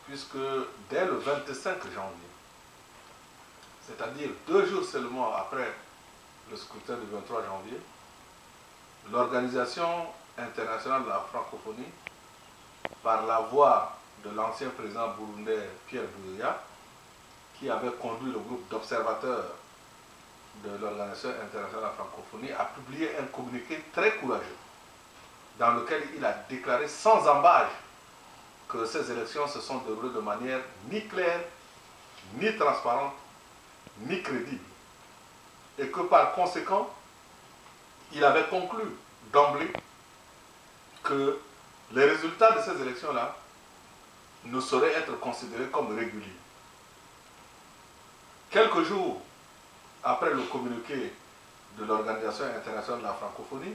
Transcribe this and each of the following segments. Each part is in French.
puisque dès le 25 janvier, c'est-à-dire 2 jours seulement après le scrutin du 23 janvier, l'Organisation internationale de la francophonie, par la voix de l'ancien président burundais Pierre Buyoya, qui avait conduit le groupe d'observateurs de l'Organisation internationale de la francophonie, a publié un communiqué très courageux dans lequel il a déclaré sans ambages que ces élections se sont déroulées de manière ni claire, ni transparente, ni crédible. Et que par conséquent, il avait conclu d'emblée que les résultats de ces élections-là ne sauraient être considérés comme réguliers. Quelques jours après le communiqué de l'Organisation internationale de la francophonie,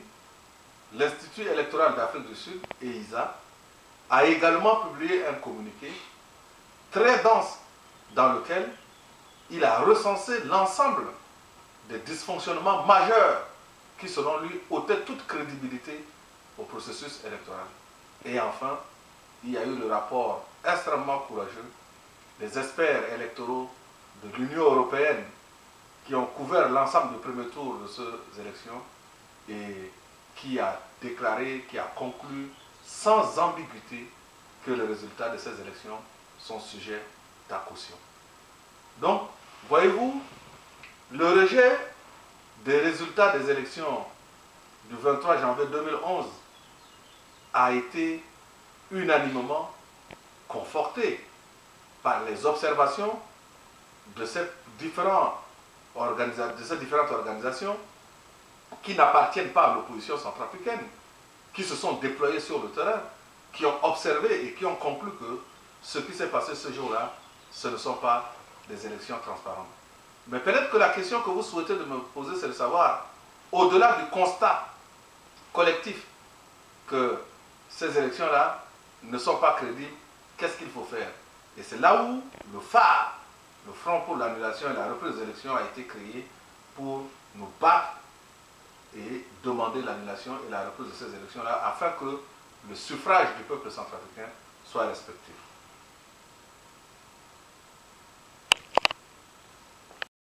l'Institut électoral d'Afrique du Sud, EISA, a également publié un communiqué très dense dans lequel il a recensé l'ensemble des dysfonctionnements majeurs qui, selon lui, ôtaient toute crédibilité au processus électoral. Et enfin, il y a eu le rapport extrêmement courageux des experts électoraux de l'Union européenne qui ont couvert l'ensemble du premier tour de ces élections et qui a déclaré, qui a conclu sans ambiguïté que les résultats de ces élections sont sujets à caution. Donc, voyez-vous, le rejet des résultats des élections du 23 janvier 2011 a été unanimement conforté par les observations de ces différentes organisations qui n'appartiennent pas à l'opposition centrafricaine, qui se sont déployées sur le terrain, qui ont observé et qui ont conclu que ce qui s'est passé ce jour-là, ce ne sont pas des élections transparentes. Mais peut-être que la question que vous souhaitez de me poser, c'est de savoir, au-delà du constat collectif que ces élections-là ne sont pas crédibles, qu'est-ce qu'il faut faire? Et c'est là où le phare, le Front pour l'annulation et la reprise des élections a été créé pour nous battre et demander l'annulation et la reprise de ces élections-là afin que le suffrage du peuple centrafricain soit respecté.